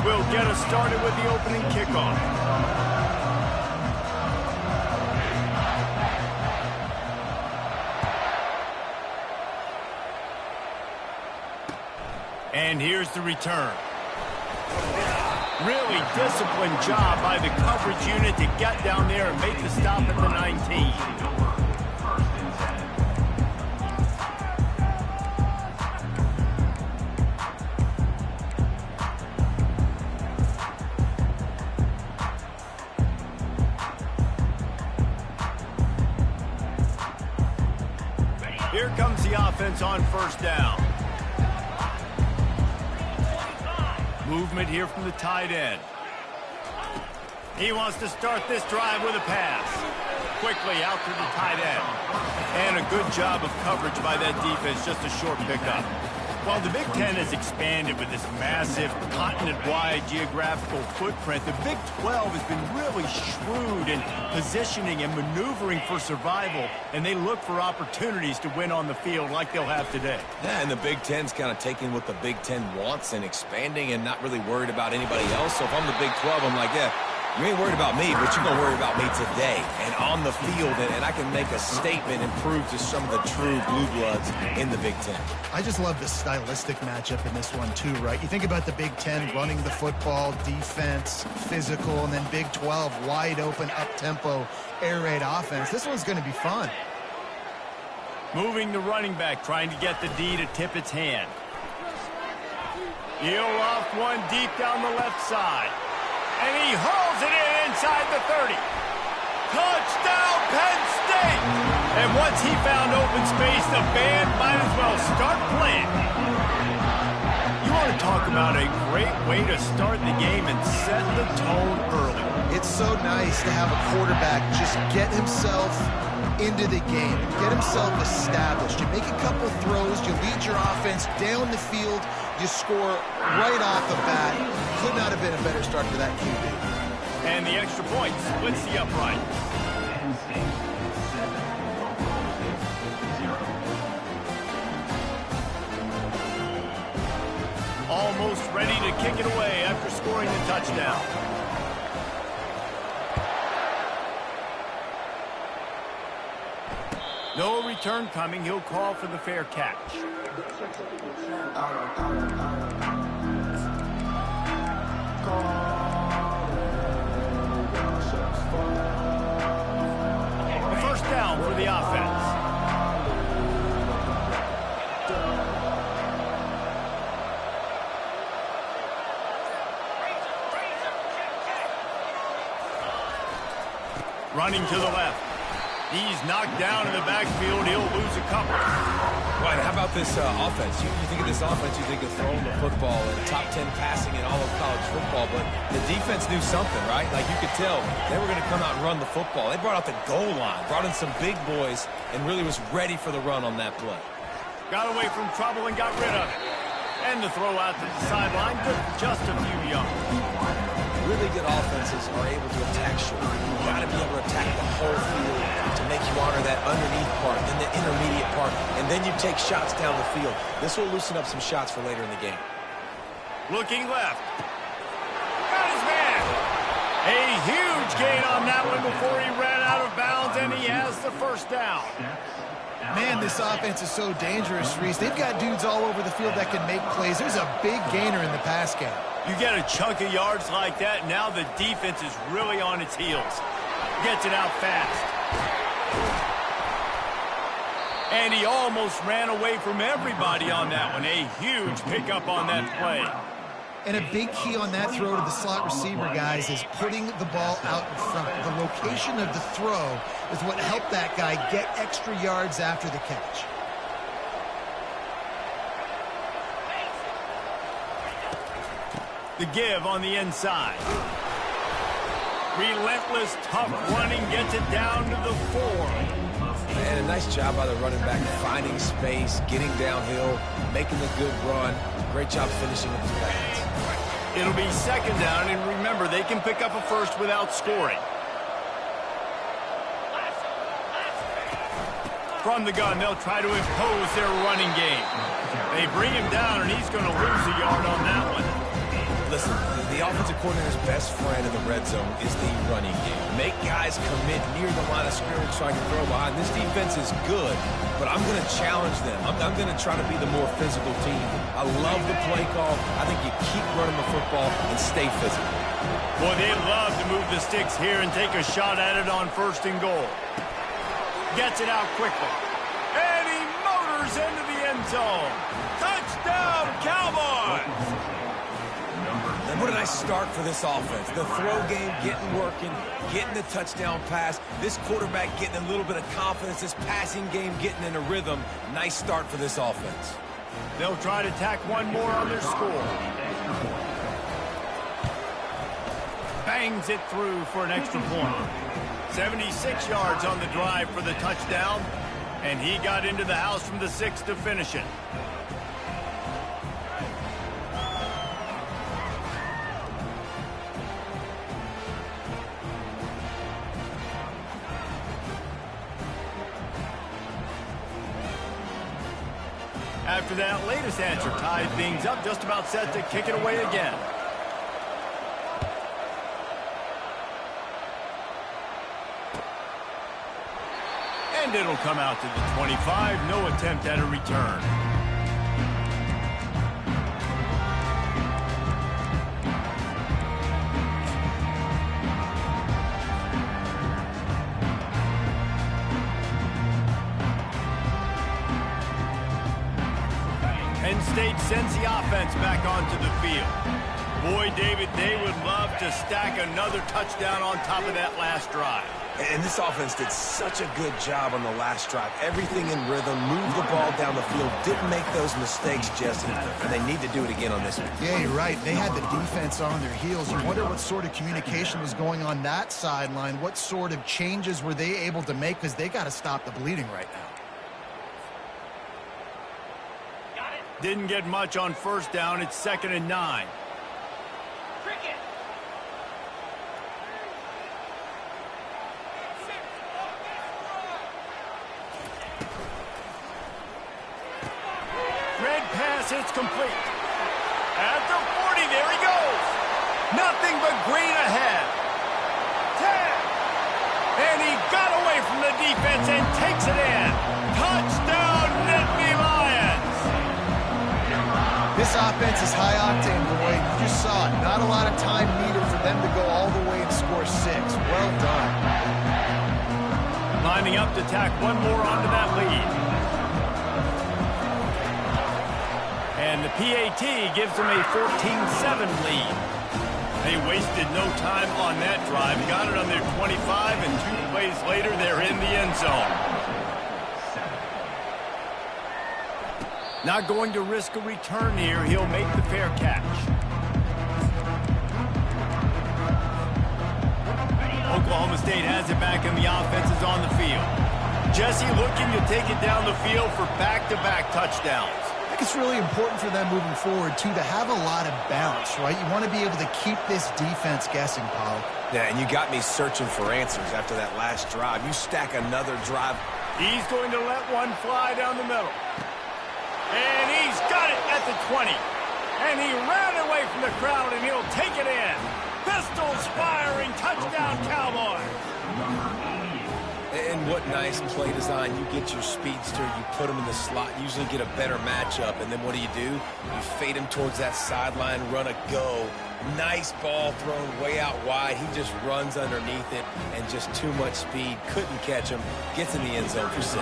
will get us started with the opening kickoff. And here's the return. Really disciplined job by the coverage unit to get down there and make the stop at the 19. Here comes the offense on first down. Movement here from the tight end. He wants to start this drive with a pass. Quickly out to the tight end. And a good job of coverage by that defense, just a short pickup. While the Big Ten has expanded with this massive continent-wide geographical footprint, the Big 12 has been really shrewd in positioning and maneuvering for survival, and they look for opportunities to win on the field like they'll have today. Yeah, and the Big Ten's kind of taking what the Big Ten wants and expanding and not really worried about anybody else. So if I'm the Big 12, I'm like, yeah, you ain't worried about me, but you're going to worry about me today and on the field, and I can make a statement and prove to some of the true blue bloods in the Big Ten. I just love the stylistic matchup in this one too, right? You think about the Big Ten running the football, defense, physical, and then Big 12 wide open, up-tempo, air raid offense. This one's going to be fun. Moving the running back, trying to get the D to tip its hand. He'll loft one deep down the left side. And he hauls it in inside the 30. Touchdown, Penn State! And once he found open space, the band might as well start playing. You want to talk about a great way to start the game and set the tone early. It's so nice to have a quarterback just get himself into the game, get himself established. You make a couple throws, you lead your offense down the field, you score right off the bat. Could not have been a better start for that QB. And the extra point splits the upright. Almost ready to kick it away after scoring the touchdown. No return coming. He'll call for the fair catch. A first down for the offense. Running to the left. He's knocked down in the backfield. He'll lose a couple. Right, how about this offense? You think of this offense, you think of throwing the football and top 10 passing in all of college football, but the defense knew something, right? Like you could tell they were going to come out and run the football. They brought out the goal line, brought in some big boys, and really was ready for the run on that play. Got away from trouble and got rid of it. And the throw out to the sideline, good for just a few yards. Really good offenses are able to attack short. You've got to be able to attack the whole field to make you honor that underneath part, then the intermediate part, and then you take shots down the field. This will loosen up some shots for later in the game. Looking left. Got his man. A huge gain on that one before he ran out of bounds, and he has the first down. Man, this offense is so dangerous, Reese. They've got dudes all over the field that can make plays. There's a big gainer in the pass game. You get a chunk of yards like that, now the defense is really on its heels. Gets it out fast. And he almost ran away from everybody on that one. A huge pickup on that play. And a big key on that throw to the slot receiver, guys, is putting the ball out in front. The location of the throw is what helped that guy get extra yards after the catch. The give on the inside. Relentless, tough running gets it down to the 4. And a nice job by the running back finding space, getting downhill, making a good run. Great job finishing with his weapons. It'll be second down, and remember, they can pick up a first without scoring. From the gun, they'll try to impose their running game. They bring him down, and he's going to lose a yard on that one. Listen, the offensive coordinator's best friend in the red zone is the running game. Make guys commit near the line of scrimmage so I can throw behind. This defense is good, but I'm going to challenge them. I'm going to try to be the more physical team. I love the play call. I think you keep running the football and stay physical. Boy, they'd love to move the sticks here and take a shot at it on 1st and goal. Gets it out quickly. And he motors into the end zone. Touchdown, Cowboys! And what a nice start for this offense. The throw game getting working, getting the touchdown pass. This quarterback getting a little bit of confidence. This passing game getting in a rhythm. Nice start for this offense. They'll try to tack one more on their score. Bangs it through for an extra point. 76 yards on the drive for the touchdown. And he got into the house from the 6 to finish it. After that latest answer tied things up, just about set to kick it away again. And it'll come out to the 25. No attempt at a return. Penn State sends the offense back onto the field. Boy, David, they would love to stack another touchdown on top of that last drive. And this offense did such a good job on the last drive. Everything in rhythm, moved the ball down the field, didn't make those mistakes, Jesse. And they need to do it again on this one. Yeah, you're right. They had the defense on their heels. You wonder what sort of communication was going on that sideline. What sort of changes were they able to make? Because they got to stop the bleeding right now. Didn't get much on 1st down. It's 2nd and 9. Red pass, it's complete. At the 40, there he goes. Nothing but green ahead. 10. And he got away from the defense and takes it in. Touchdown, Nittany Lions. This offense is high octane, boy. You just saw it. Not a lot of time needed for them to go all the way and score 6. Well done. Lining up to tack one more onto that lead. And the PAT gives them a 14-7 lead. They wasted no time on that drive. Got it on their 25, and 2 plays later, they're in the end zone. Not going to risk a return here. He'll make the fair catch. Oklahoma State has it back, and the offense is on the field. Jesse looking to take it down the field for back-to-back touchdowns. I think it's really important for them moving forward, too, to have a lot of bounce, right? You want to be able to keep this defense guessing, Paul. Yeah, and you got me searching for answers after that last drive. You stack another drive. He's going to let one fly down the middle. And he's got it at the 20. And he ran away from the crowd, and he'll take it in. Pistols firing, touchdown Cowboys. And what nice play design. You get your speedster, you put him in the slot, usually get a better matchup, and then what do? You fade him towards that sideline, run a go. Nice ball thrown way out wide. He just runs underneath it, and just too much speed. Couldn't catch him. Gets in the end zone for 6.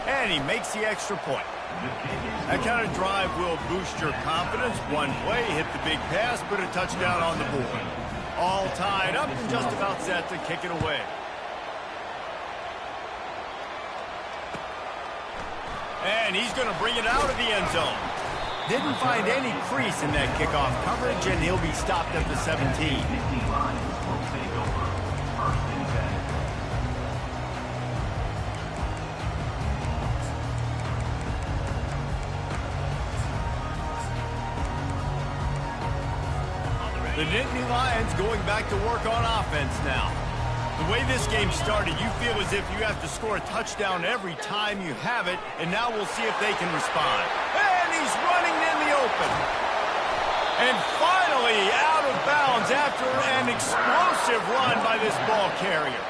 And he makes the extra point. That kind of drive will boost your confidence. One play, hit the big pass, put a touchdown on the board. All tied up and just about set to kick it away. And he's going to bring it out of the end zone. Didn't find any crease in that kickoff coverage, and he'll be stopped at the 17. The Nittany Lions going back to work on offense now. The way this game started, you feel as if you have to score a touchdown every time you have it, and now we'll see if they can respond. And he's running in the open. open. And finally out of bounds after an explosive run by this ball carrier.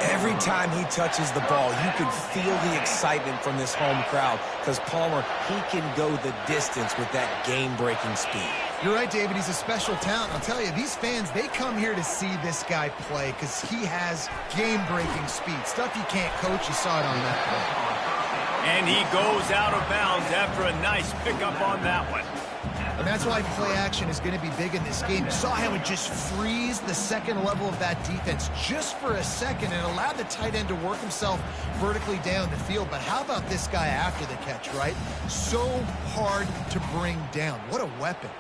Every time he touches the ball, you can feel the excitement from this home crowd because Palmer, he can go the distance with that game-breaking speed. You're right, David. He's a special talent. I'll tell you, these fans, they come here to see this guy play because he has game-breaking speed. Stuff you can't coach. You saw it on that play. And he goes out of bounds after a nice pickup on that one. And that's why play action is going to be big in this game. You saw how it just frees the second level of that defense just for a second and allowed the tight end to work himself vertically down the field. But how about this guy after the catch, right? So hard to bring down. What a weapon.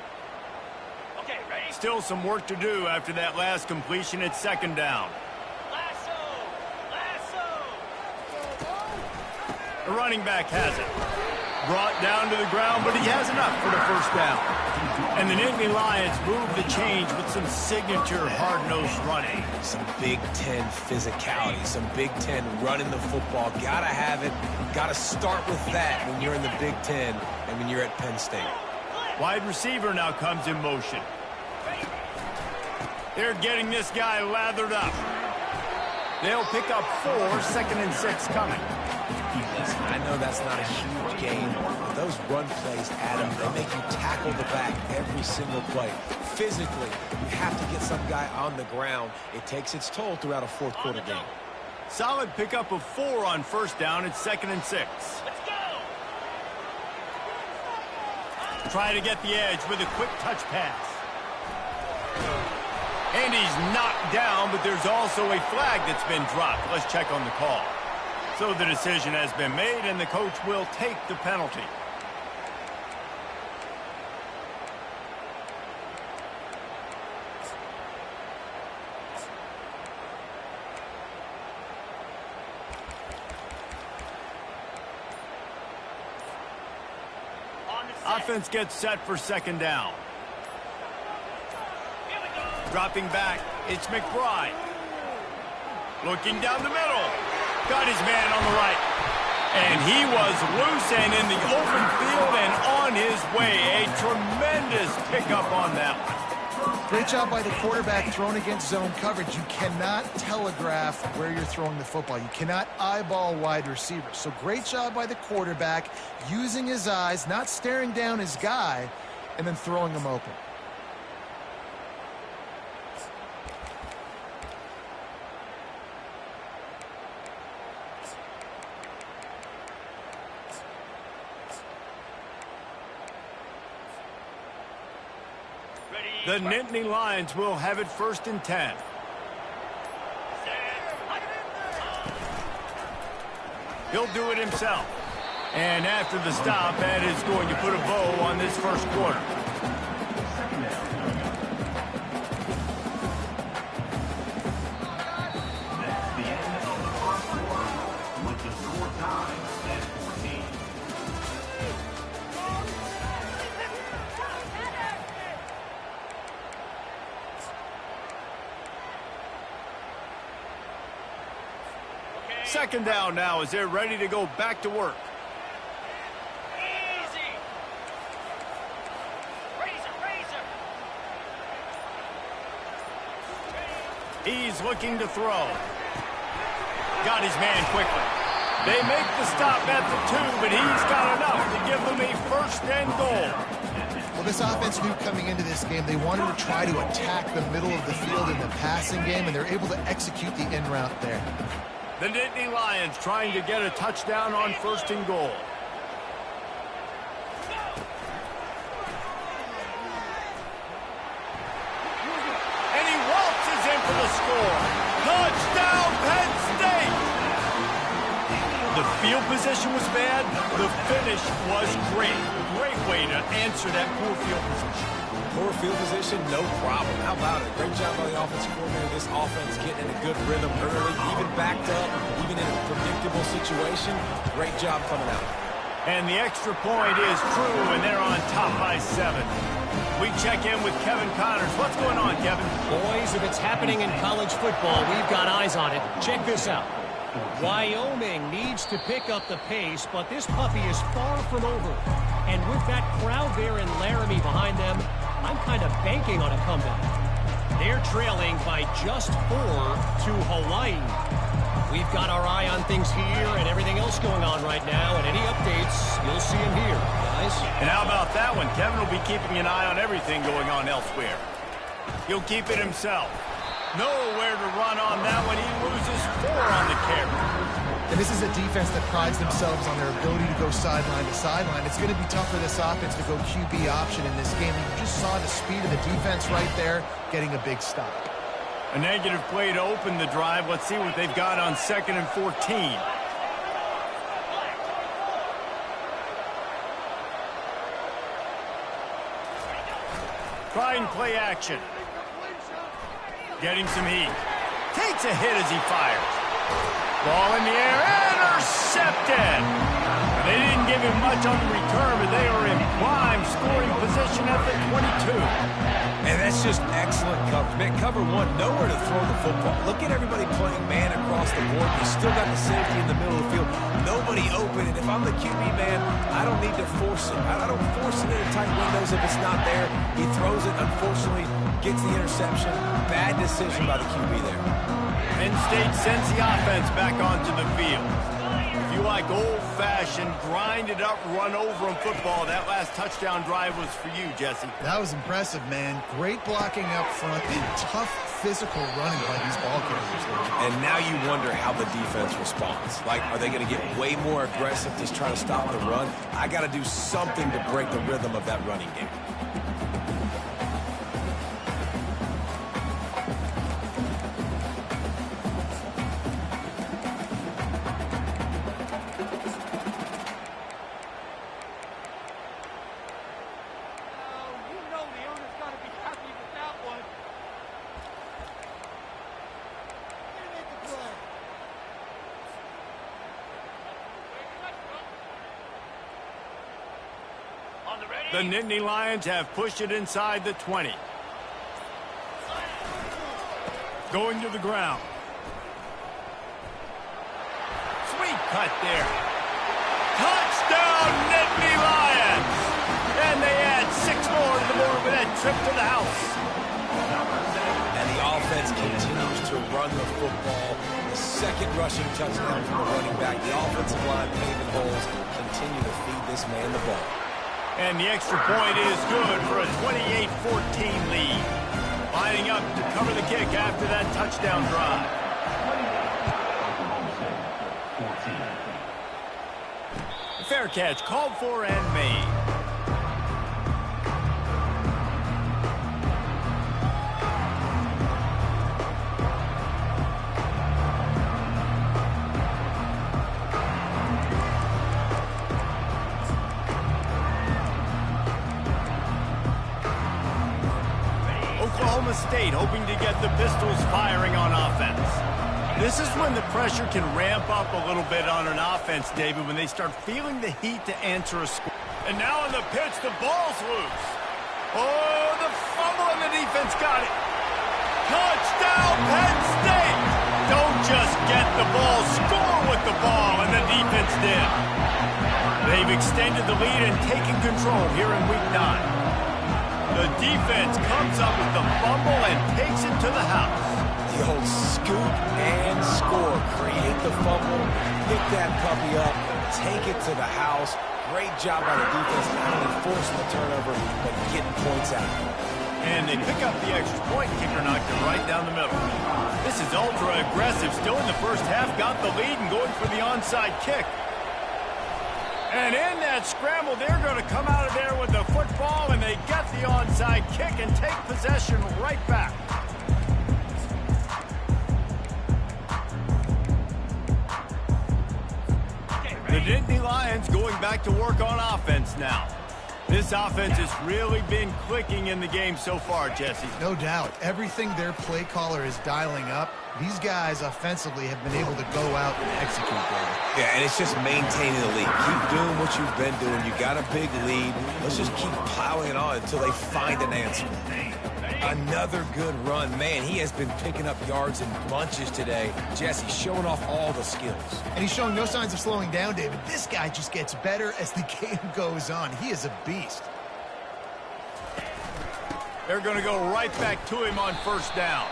Okay, ready? Still some work to do after that last completion at second down. Lasso! The running back has it. Brought down to the ground, but he has enough for the first down. And the Nittany Lions move the change with some signature hard-nosed running. Some Big Ten physicality, some Big Ten running the football. Gotta have it. Gotta start with that when you're in the Big Ten and when you're at Penn State. Wide receiver now comes in motion. They're getting this guy lathered up. They'll pick up 4, 2nd and 6 coming. Listen, I know that's not a huge gain, but those run plays, Adam, they make you tackle the back every single play. Physically, you have to get some guy on the ground. It takes its toll throughout a fourth quarter game. Solid pickup of 4 on first down at 2nd and 6. Let's go! Try to get the edge with a quick touch pass. And he's knocked down, but there's also a flag that's been dropped. Let's check on the call. So the decision has been made, and the coach will take the penalty. Offense gets set for second down. Dropping back, it's McBride. Looking down the middle. Got his man on the right. And he was loose and in the open field and on his way. A tremendous pickup on that one. Great job by the quarterback thrown against zone coverage. You cannot telegraph where you're throwing the football. You cannot eyeball wide receivers. So great job by the quarterback using his eyes, not staring down his guy, and then throwing him open. The Nittany Lions will have it 1st and 10. He'll do it himself. And after the stop, that is going to put a bow on this first quarter. Second down now as they're ready to go back to work. Easy. Razor. He's looking to throw. Got his man quickly. They make the stop at the 2, but he's got enough to give them a 1st and goal. Well, this offense knew coming into this game they wanted to try to attack the middle of the field in the passing game, and they're able to execute the in route there. The Nittany Lions trying to get a touchdown on 1st and goal. And he waltzes in for the score. Touchdown, Penn State! The field position was bad. The finish was great. Great way to answer that poor field position. Poor field position, no problem. How about it? Great job by the offensive coordinator. This offense getting in a good rhythm early, even backed up, even in a predictable situation. Great job coming out. And the extra point is true, and they're on top by 7. We check in with Kevin Connors. What's going on, Kevin? Boys, if it's happening in college football, we've got eyes on it. Check this out. Wyoming needs to pick up the pace, but this puppy is far from over. And with that crowd there in Laramie behind them, I'm kind of banking on a comeback. They're trailing by just 4 to Hawaii. We've got our eye on things here and everything else going on right now, and any updates, you'll see them here, guys. And how about that one? Kevin will be keeping an eye on everything going on elsewhere. He'll keep it himself. Nowhere to run on that one. He loses 4 on the carry. And this is a defense that prides themselves on their ability to go sideline to sideline. It's going to be tough for this offense to go QB option in this game. You just saw the speed of the defense right there, getting a big stop. A negative play to open the drive. Let's see what they've got on 2nd and 14. Trying play action. Getting some heat. Takes a hit as he fires. Ball in the air. Intercepted. They didn't give him much on the return, but they are in prime scoring position at the 22. And that's just excellent coverage. Man, cover 1, nowhere to throw the football. Look at everybody playing man across the board. You still got the safety in the middle of the field. Nobody open. And if I'm the QB man, I don't need to force it. I don't force it into tight windows if it's not there. He throws it, unfortunately, gets the interception. Bad decision by the QB there. Penn State sends the offense back onto the field. If you like old-fashioned, grind-it-up, run-over 'em football, that last touchdown drive was for you, Jesse. That was impressive, man. Great blocking up front and tough physical running by these ball carriers. And now you wonder how the defense responds. Like, are they going to get way more aggressive to try to stop the run? I got to do something to break the rhythm of that running game. The Nittany Lions have pushed it inside the 20. Going to the ground. Sweet cut there. Touchdown, Nittany Lions! And they add 6 more to the board with that trip to the house. And the offense continues to run the football. The second rushing touchdown from the running back. The offensive line paving holes. Continue to feed this man the ball. And the extra point is good for a 28-14 lead. Lining up to cover the kick after that touchdown drive. Fair catch called for and made. Oklahoma State hoping to get the Pistols firing on offense. This is when the pressure can ramp up a little bit on an offense, David, when they start feeling the heat to answer a score. And now on the pitch, the ball's loose. Oh, the fumble and the defense got it. Touchdown, Penn State! Don't just get the ball, score with the ball, and the defense did. They've extended the lead and taken control here in Week 9. The defense comes up with the fumble and takes it to the house. The old scoop and score. Create the fumble, pick that puppy up, take it to the house. Great job by the defense, not only forcing the turnover, but getting points out. And they pick up the extra point. Kicker knocked it right down the middle. This is ultra aggressive. Still in the first half, got the lead and going for the onside kick. And in that scramble, they're going to come out of there with the football, and they get the onside kick and take possession right back. The Nittany Lions going back to work on offense now. This offense has really been clicking in the game so far, Jesse. No doubt. Everything their play caller is dialing up, these guys offensively have been able to go out and execute, David. Yeah, and it's just maintaining the lead. Keep doing what you've been doing. You got a big lead. Let's just keep plowing it on until they find an answer. Another good run. Man, he has been picking up yards in bunches today. Jesse showing off all the skills. And he's showing no signs of slowing down, David. This guy just gets better as the game goes on. He is a beast. They're going to go right back to him on first down.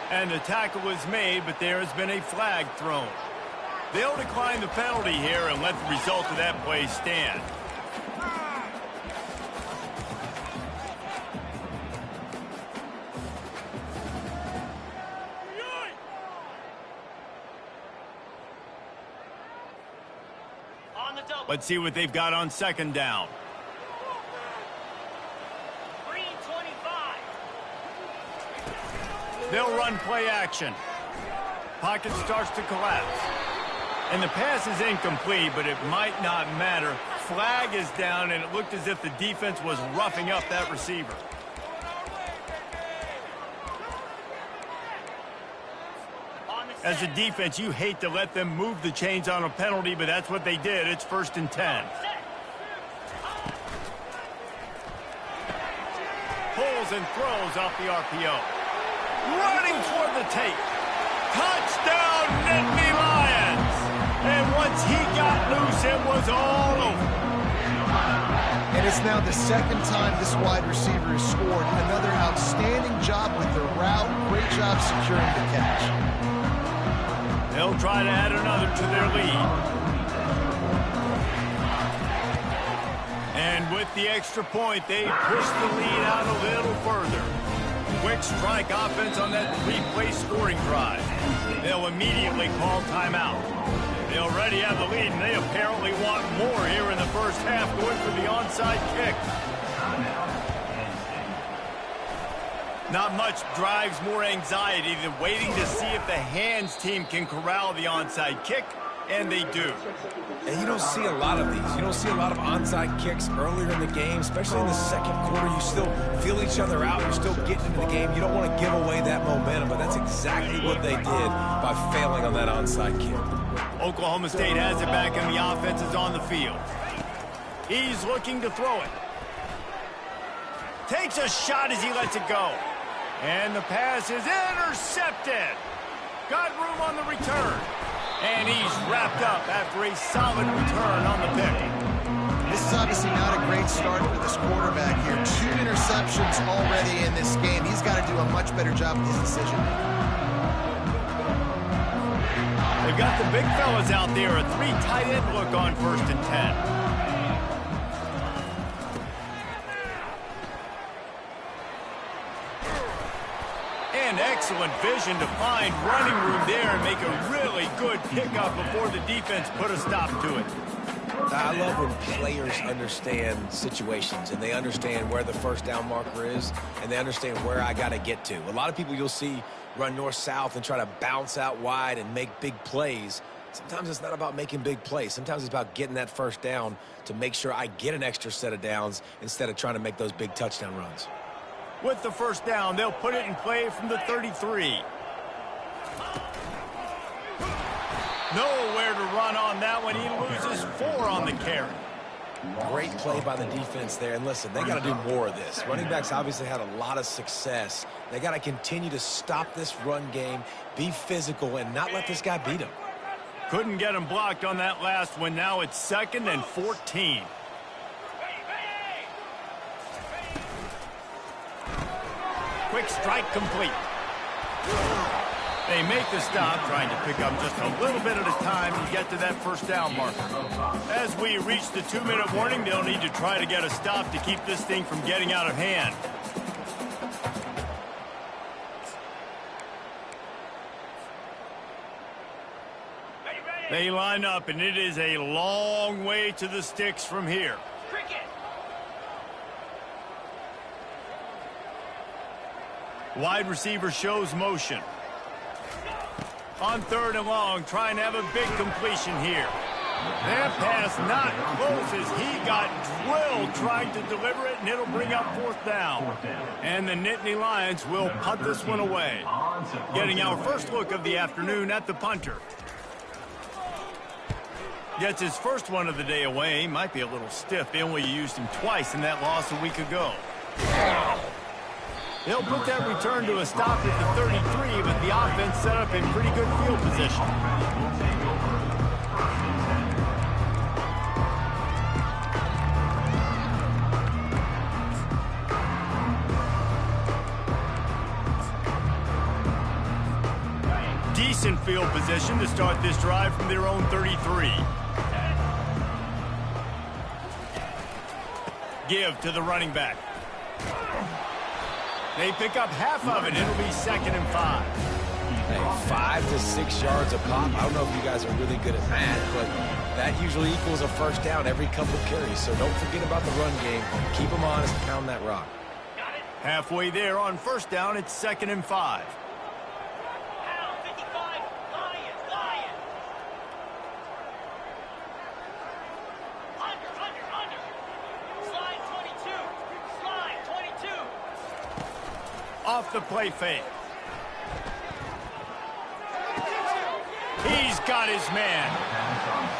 And the tackle is made, but there has been a flag thrown. They'll decline the penalty here and let the result of that play stand. Let's see what they've got on second down. 3-25. They'll run play action. Pocket starts to collapse. And the pass is incomplete, but it might not matter. Flag is down, and it looked as if the defense was roughing up that receiver. As a defense, you hate to let them move the chains on a penalty, but that's what they did. It's 1st and 10. Pulls and throws off the RPO. Running toward the tape. Touchdown, Nittany Lions! And once he got loose, it was all over. And it's now the second time this wide receiver has scored. Another outstanding job with the route. Great job securing the catch. They'll try to add another to their lead. And with the extra point, they push the lead out a little further. Quick strike offense on that 3-play scoring drive. They'll immediately call timeout. They already have the lead, and they apparently want more here in the first half, going for the onside kick. Not much drives more anxiety than waiting to see if the hands team can corral the onside kick, and they do. And you don't see a lot of these. You don't see a lot of onside kicks earlier in the game, especially in the second quarter. You still feel each other out. You're still getting into the game. You don't want to give away that momentum, but that's exactly what they did by failing on that onside kick. Oklahoma State has it back, and the offense is on the field. He's looking to throw it. Takes a shot as he lets it go. And the pass is intercepted. Got room on the return. And he's wrapped up after a solid return on the pick. This is obviously not a great start for this quarterback here. 2 interceptions already in this game. He's got to do a much better job with his decision. They've got the big fellas out there. A 3 tight end look on 1st and 10. And excellent vision to find running room there and make a really good pickup before the defense put a stop to it. I love when players understand situations and they understand where the first down marker is and they understand where I got to get to. A lot of people you'll see run north-south and try to bounce out wide and make big plays. Sometimes it's not about making big plays. Sometimes it's about getting that first down to make sure I get an extra set of downs instead of trying to make those big touchdown runs. With the first down, they'll put it in play from the 33. Nowhere to run on that one. He loses 4 on the carry. Great play by the defense there. And listen, they got to do more of this. Running backs obviously had a lot of success. They got to continue to stop this run game, be physical, and not let this guy beat him. Couldn't get him blocked on that last one. Now it's 2nd and 14. Quick strike complete. They make the stop, trying to pick up just a little bit at a time and get to that first down marker. As we reach the 2-minute warning, they'll need to try to get a stop to keep this thing from getting out of hand. They line up, and it is a long way to the sticks from here. Wide receiver shows motion. On 3rd and long, trying to have a big completion here. That pass not close as he got drilled trying to deliver it, and it'll bring up 4th down. And the Nittany Lions will punt this one away. Getting our first look of the afternoon at the punter. Gets his first one of the day away. Might be a little stiff. They only used him twice in that loss a week ago. They'll put that return to a stop at the 33, but the offense set up in pretty good field position. Decent field position to start this drive from their own 33. Give to the running back. They pick up half of it. It'll be 2nd and 5. Hey, 5 to 6 yards a pop. I don't know if you guys are really good at math, but that usually equals a first down every couple carries. So don't forget about the run game. Keep them honest, pound that rock. Halfway there on 1st down, it's 2nd and 5. Off the play fake. He's got his man.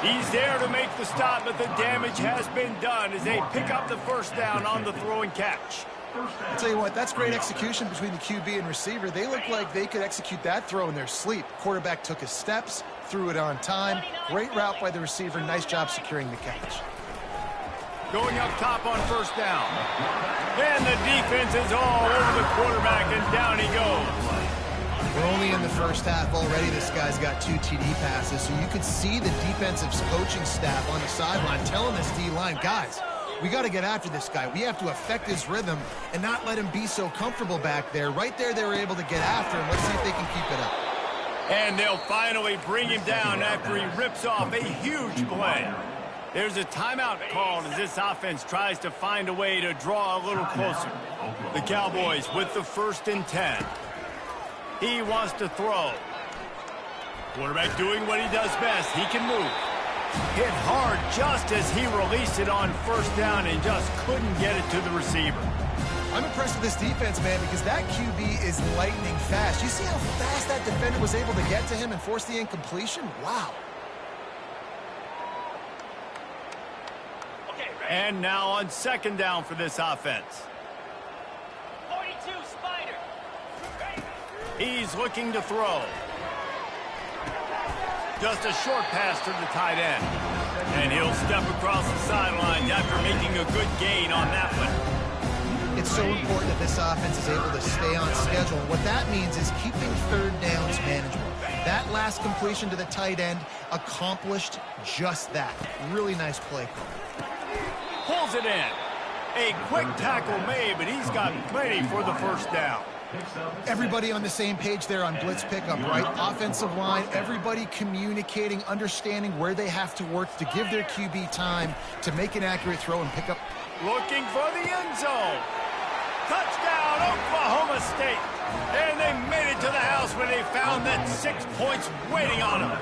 He's there to make the stop, but the damage has been done as they pick up the 1st down on the throw and catch. I'll tell you what, that's great execution between the QB and receiver. They look like they could execute that throw in their sleep. Quarterback took his steps, threw it on time. Great route by the receiver. Nice job securing the catch. Going up top on 1st down. And the defense is all over the quarterback, and down he goes. We're only in the first half already. This guy's got 2 TD passes, so you could see the defensive coaching staff on the sideline telling this D-line, guys, we got to get after this guy. We have to affect his rhythm and not let him be so comfortable back there. Right there, they were able to get after him. Let's see if they can keep it up. And they'll finally bring him down after he rips off a huge play. There's a timeout called as this offense tries to find a way to draw a little closer. The Cowboys with the 1st and 10. He wants to throw. Quarterback doing what he does best. He can move. Hit hard just as he released it on 1st down and just couldn't get it to the receiver. I'm impressed with this defense, man, because that QB is lightning fast. You see how fast that defender was able to get to him and force the incompletion? Wow. And now on 2nd down for this offense. 42, Spider. He's looking to throw. Just a short pass to the tight end. And he'll step across the sidelines after making a good gain on that one. It's so important that this offense is able to stay on schedule. What that means is keeping 3rd downs manageable. That last completion to the tight end accomplished just that. Really nice play call. Pulls it in. A quick tackle made, but he's got plenty for the 1st down. Everybody on the same page there on blitz pickup, right? Offensive line, everybody communicating, understanding where they have to work to give their QB time to make an accurate throw and pick up. Looking for the end zone. Touchdown, Oklahoma State. And they made it to the house when they found that 6 points waiting on them.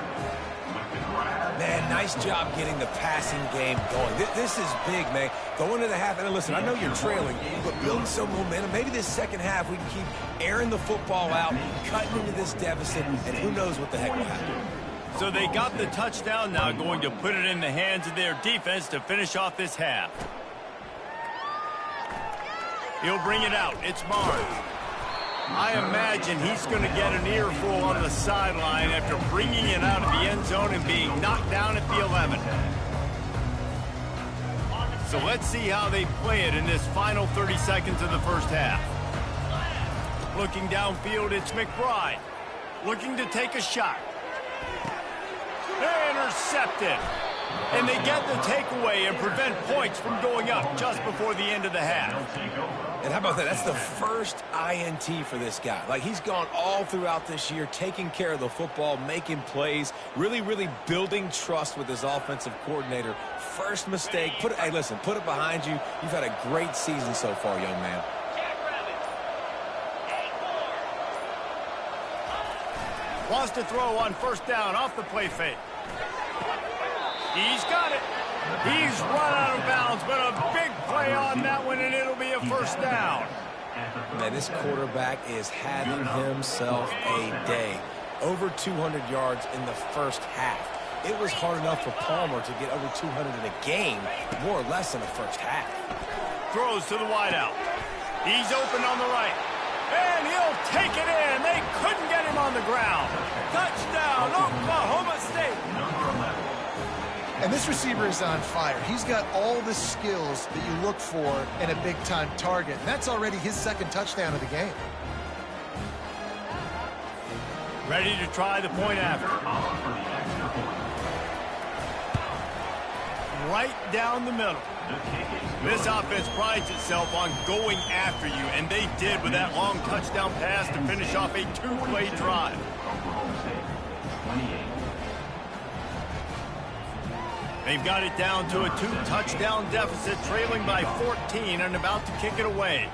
Man, nice job getting the passing game going. This is big, man. Going to the half, and listen, I know you're trailing, but building some momentum. Maybe this 2nd half we can keep airing the football out, cutting into this deficit, and who knows what the heck will happen. So they got the touchdown, now going to put it in the hands of their defense to finish off this half. He'll bring it out. It's Barnes. I imagine he's going to get an earful on the sideline after bringing it out of the end zone and being knocked down at the 11. So let's see how they play it in this final 30 seconds of the 1st half. Looking downfield, it's McBride. Looking to take a shot. Intercepted. And they get the takeaway and prevent points from going up just before the end of the half. And how about that? That's the first INT for this guy. Like, he's gone all throughout this year, taking care of the football, making plays, really, really building trust with his offensive coordinator. First mistake. Hey, listen, put it behind you. You've had a great season so far, young man. Wants to throw on 1st down off the play fake. He's got it. He's run out of bounds, but a big play on that one, and it'll be a first down. Man, this quarterback is having himself a day. Over 200 yards in the first half. It was hard enough for Palmer to get over 200 in a game, more or less in the first half. Throws to the wideout. He's open on the right. And he'll take it in. They couldn't get him on the ground. Touchdown, Oklahoma State. And this receiver is on fire. He's got all the skills that you look for in a big-time target. And that's already his second touchdown of the game. Ready to try the point after. Right down the middle. This offense prides itself on going after you, and they did with that long touchdown pass to finish off a two-play drive. They've got it down to a two-touchdown deficit, trailing by 14 and about to kick it away.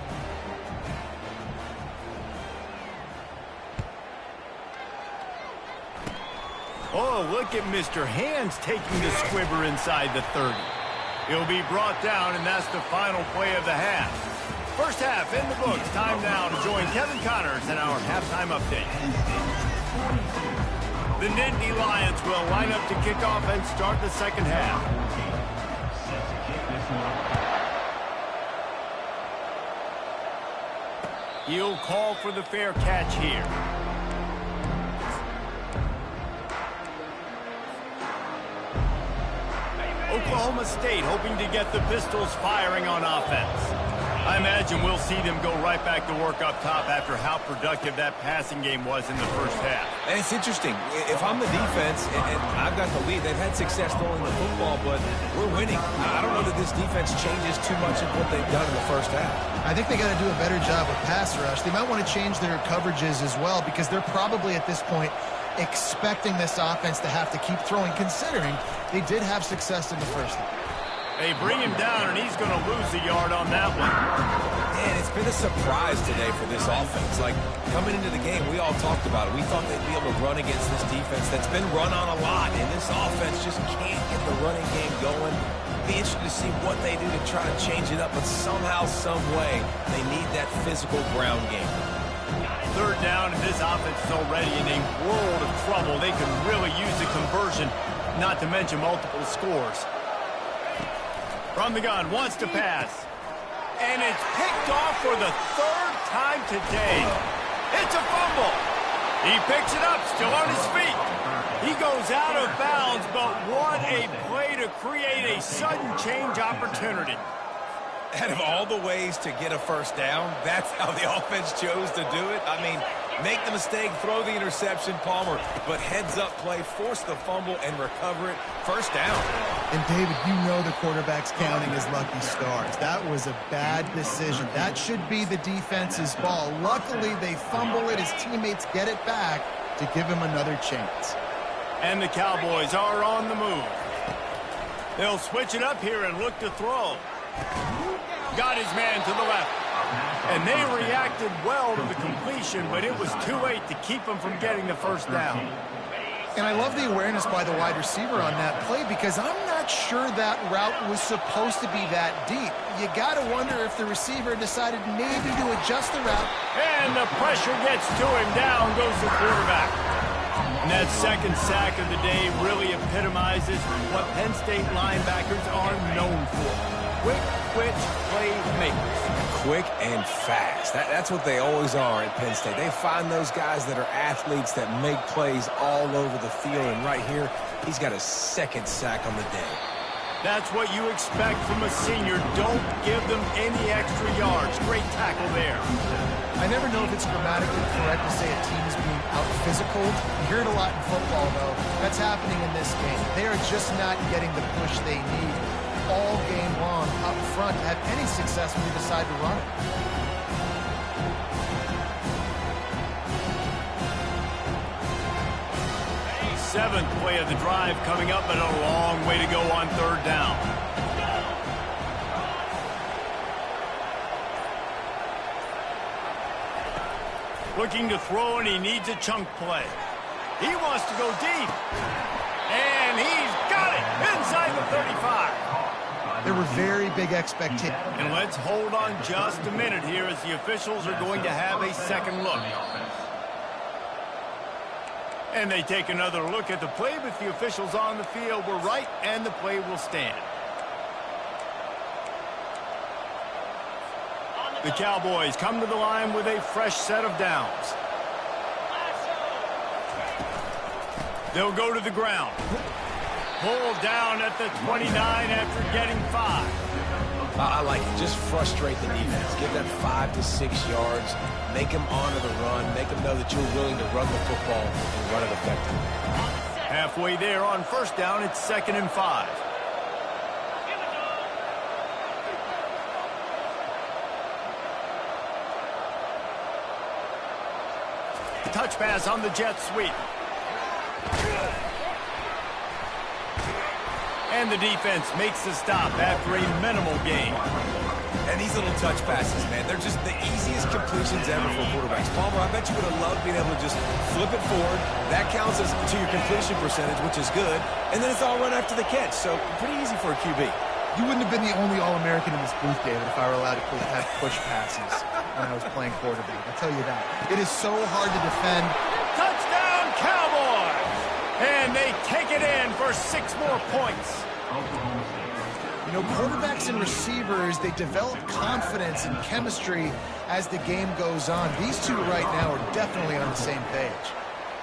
Oh, look at Mr. Hands taking the squibber inside the 30. He'll be brought down, and that's the final play of the half. First half in the books. Time now to join Kevin Connors in our halftime update. The Nittany Lions will line up to kick off and start the second half. He'll call for the fair catch here. Oklahoma State hoping to get the Pistols firing on offense. I imagine we'll see them go right back to work up top after how productive that passing game was in the first half. And it's interesting. If I'm the defense and I've got the lead, they've had success throwing the football, but we're winning. I don't know that this defense changes too much of what they've done in the first half. I think they got to do a better job with pass rush. They might want to change their coverages as well, because they're probably at this point expecting this offense to have to keep throwing, considering they did have success in the first half. They bring him down, and he's going to lose a yard on that one. Man, it's been a surprise today for this offense. Like, coming into the game, we all talked about it. We thought they'd be able to run against this defense that's been run on a lot, and this offense just can't get the running game going. Be interested to see what they do to try to change it up, but somehow, some way, they need that physical ground game. Third down, and this offense is already in a world of trouble. They could really use a conversion, not to mention multiple scores. From the gun, wants to pass. And it's picked off for the third time today. It's a fumble. He picks it up, still on his feet. He goes out of bounds, but what a play to create a sudden change opportunity. Out of all the ways to get a first down, that's how the offense chose to do it. I mean, make the mistake, throw the interception, Palmer, but heads-up play, force the fumble, and recover it. First down. And, David, you know the quarterback's counting his lucky stars. That was a bad decision. That should be the defense's ball. Luckily, they fumble it. His teammates get it back to give him another chance. And the Cowboys are on the move. They'll switch it up here and look to throw. Got his man to the left. And they reacted well to the completion, but it was too late to keep him from getting the first down. And I love the awareness by the wide receiver on that play, because I'm not sure that route was supposed to be that deep. You got to wonder if the receiver decided maybe to adjust the route. And the pressure gets to him. Down goes the quarterback. And that second sack of the day really epitomizes what Penn State linebackers are known for. Quick twitch playmakers. Quick and fast. That's what they always are at Penn State. They find those guys that are athletes that make plays all over the field. And right here, he's got a second sack on the day. That's what you expect from a senior. Don't give them any extra yards. Great tackle there. I never know if it's grammatically correct to say a team is being out-physicaled. You hear it a lot in football, though. That's happening in this game. They are just not getting the push they need all game long up front to have any success when you decide to run it. Seventh play of the drive coming up, but a long way to go on third down. Looking to throw, and he needs a chunk play. He wants to go deep. And he's got it inside 35. There were very big expectations. And let's hold on just a minute here as the officials are going to have a second look. And they take another look at the play, but the officials on the field were right, and the play will stand. The Cowboys come to the line with a fresh set of downs. They'll go to the ground. Pulled down at the 29 after getting 5. I like it. Just frustrate the defense. Give them 5 to 6 yards. Make them honor the run. Make them know that you're willing to run the football and run it effectively. Halfway there on first down, it's 2nd and 5. Touch pass on the jet sweep. And the defense makes the stop after a minimal gain. And these little touch passes, man, they're just the easiest completions ever for quarterbacks. Palmer, I bet you would have loved being able to just flip it forward. That counts as to your completion percentage, which is good. And then it's all run after the catch. So pretty easy for a QB. You wouldn't have been the only All-American in this booth, David, if I were allowed to have push passes when I was playing quarterback. I'll tell you that. It is so hard to defend. Touchdown, Cowboys! And they take it in for 6 more points. You know, quarterbacks and receivers, they develop confidence and chemistry as the game goes on. These two right now are definitely on the same page.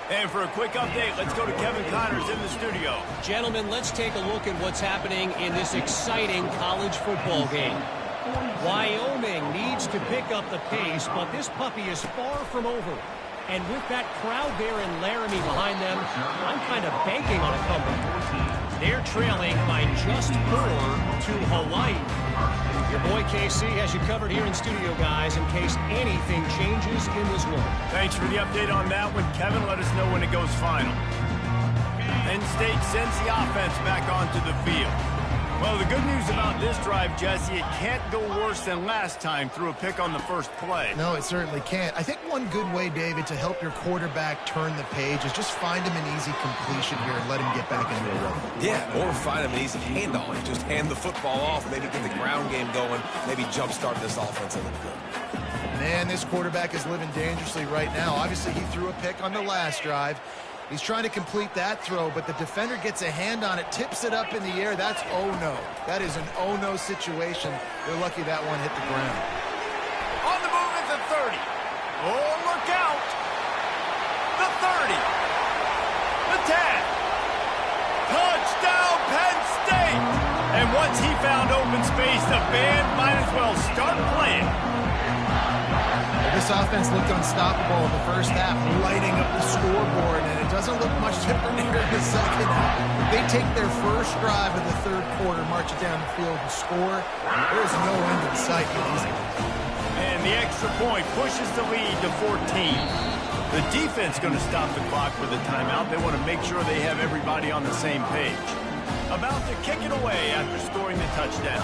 And for a quick update, let's go to Kevin Connors in the studio. Gentlemen, let's take a look at what's happening in this exciting college football game. Wyoming needs to pick up the pace, but this puppy is far from over. And with that crowd there in Laramie behind them, I'm kind of banking on a comeback. They're trailing by just 4 to Hawaii. Your boy KC has you covered here in studio, guys, in case anything changes in this one. Thanks for the update on that one, Kevin. Let us know when it goes final. Penn State sends the offense back onto the field. Well, the good news about this drive, Jesse, it can't go worse than last time through a pick on the first play. No, it certainly can't. I think one good way, David, to help your quarterback turn the page is just find him an easy completion here and let him get back into the rhythm. Yeah, or find him an easy handoff. Just hand the football off, maybe get the ground game going, maybe jumpstart this offense a little bit. Man, this quarterback is living dangerously right now. Obviously, he threw a pick on the last drive. He's trying to complete that throw, but the defender gets a hand on it, tips it up in the air. That's oh-no. That is an oh-no situation. They're lucky that one hit the ground. On the move at the 30. Oh, look out. The 30. The 10. Touchdown, Penn State. And once he found open space, the band might as well start playing. This offense looked unstoppable in the first half, lighting up the scoreboard, and it doesn't look much different here in the second half. They take their first drive of the third quarter, march it down the field and score. There's no end in sight for these guys. And the extra point pushes the lead to 14. The defense going to stop the clock with a timeout. They want to make sure they have everybody on the same page. About to kick it away after scoring the touchdown.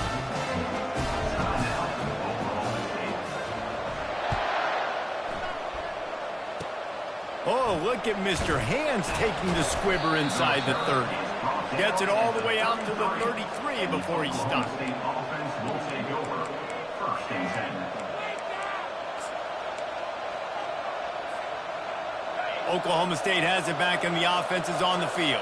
Oh, look at Mr. Hands taking the squibber inside the 30. Gets it all the way out to the 33 before he's stopped. Oklahoma State has it back and the offense is on the field.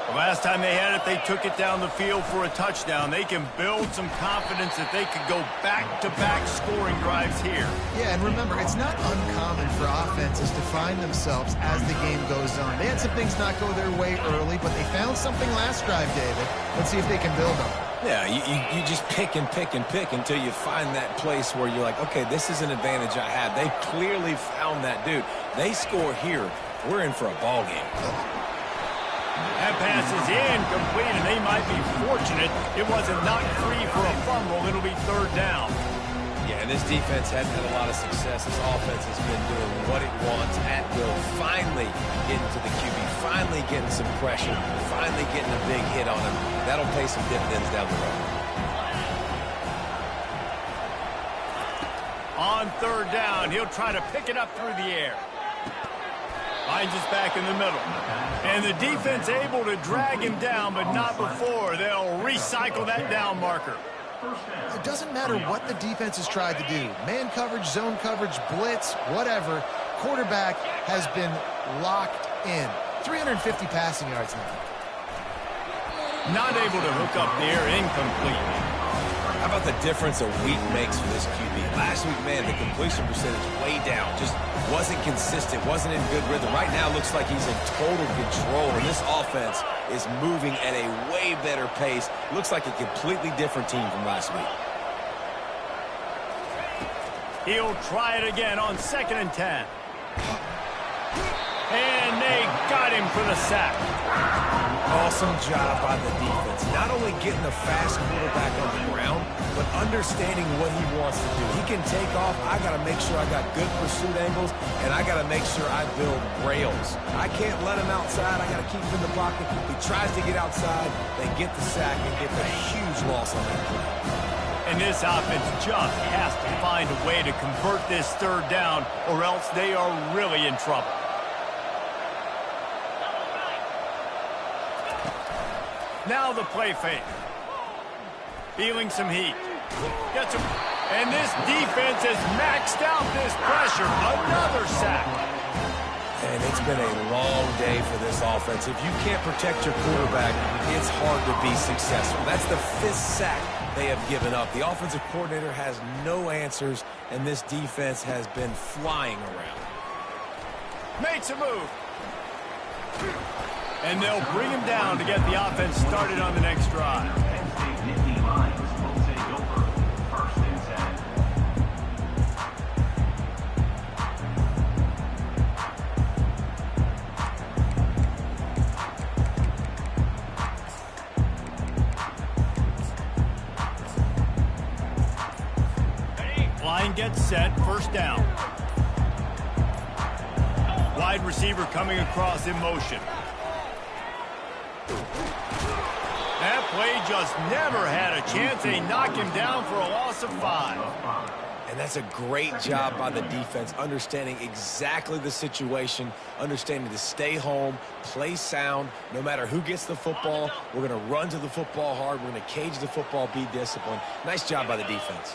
The last time they had it, they took it down the field for a touchdown. They can build some confidence that they could go back-to-back scoring drives here. Yeah, and remember, it's not uncommon for offenses to find themselves as the game goes on. They had some things not go their way early, but they found something last drive, David. Let's see if they can build on it. Yeah, you just pick and pick and pick until you find that place where you're like, okay, this is an advantage I have. They clearly found that dude. They score here, we're in for a ball game. That pass is incomplete, and they might be fortunate it wasn't knocked free for a fumble. It'll be third down. Yeah, and this defense hasn't had a lot of success. This offense has been doing what it wants at will. Finally getting to the QB, finally getting some pressure, finally getting a big hit on him. That'll pay some dividends down the road. On third down, he'll try to pick it up through the air. Finds us back in the middle. And the defense able to drag him down, but not before. They'll recycle that down marker. It doesn't matter what the defense has tried to do. Man coverage, zone coverage, blitz, whatever. Quarterback has been locked in. 350 passing yards now. Not able to hook up there, incomplete. How about the difference a week makes for this QB? Last week, man, the completion percentage way down. Just wasn't consistent, wasn't in good rhythm. Right now, looks like he's in total control, and this offense is moving at a way better pace. Looks like a completely different team from last week. He'll try it again on 2nd and 10. And they got him for the sack. Awesome job by the defense. Not only getting the fast quarterback on the ground, but understanding what he wants to do. He can take off. I got to make sure I got good pursuit angles, and I got to make sure I build rails. I can't let him outside. I got to keep him in the pocket. He tries to get outside. They get the sack and get the huge loss on that play. And this offense just has to find a way to convert this 3rd down, or else they are really in trouble. Now the play fake. Feeling some heat. Gets him. And this defense has maxed out this pressure. Another sack. And it's been a long day for this offense. If you can't protect your quarterback, it's hard to be successful. That's the 5th sack they have given up. The offensive coordinator has no answers, and this defense has been flying around. Makes a move. And they'll bring him down to get the offense started on the next drive. Penn State Nittany Lions will take over 1st and 10. Line gets set, 1st down. Wide receiver coming across in motion. That play just never had a chance. They knock him down for a loss of 5. And that's a great job by the defense, understanding exactly the situation, understanding to stay home, play sound. No matter who gets the football, we're going to run to the football hard. We're going to cage the football, be disciplined. Nice job by the defense.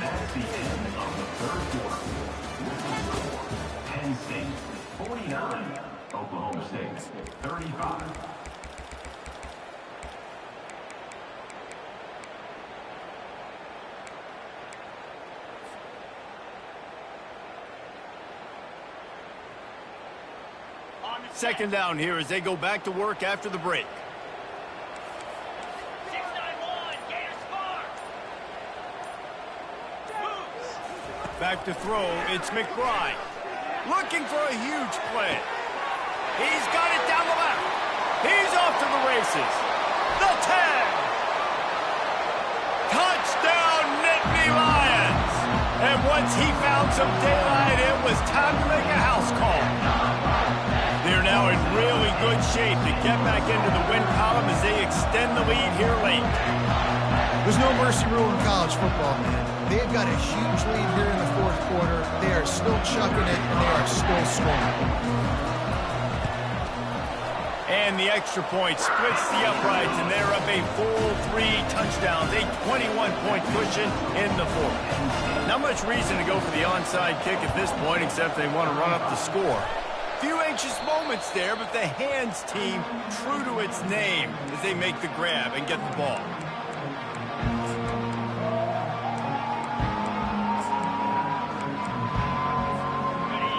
That's the end of the 3rd quarter. Penn State 49, Oklahoma State 35. Second down here as they go back to work after the break. 691, Gators far. Back to throw, it's McBride. Looking for a huge play. He's got it down the left. He's off to the races. The 10. Touchdown, Nittany Lions. And once he found some daylight, it was time to make a house call. They're now in really good shape to get back into the win column as they extend the lead here late. There's no mercy rule in college football, man. They've got a huge lead here in the 4th quarter. They are still chucking it, and they are still scoring. And the extra point splits the uprights, and they're up a full 3 touchdowns, a 21-point cushion in the 4th. Not much reason to go for the onside kick at this point, except they want to run up the score. Few anxious moments there, but the hands team true to its name as they make the grab and get the ball.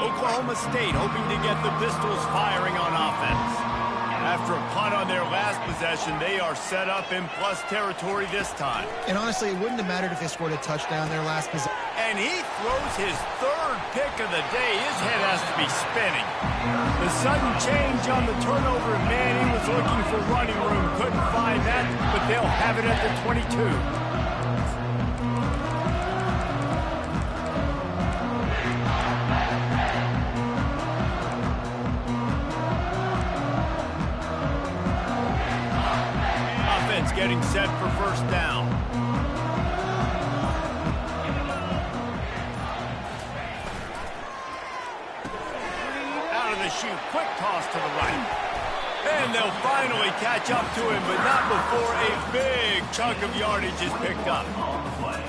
Oklahoma State hoping to get the Pistols firing on offense. After a punt on their last possession, they are set up in plus territory this time. And honestly, it wouldn't have mattered if they scored a touchdown their last possession. And he throws his 3rd pick of the day. His head has to be spinning. The sudden change on the turnover, man, he was looking for running room. Couldn't find that, but they'll have it at the 22. getting set for first down. Out of the chute, quick toss to the right. And they'll finally catch up to him, but not before a big chunk of yardage is picked up.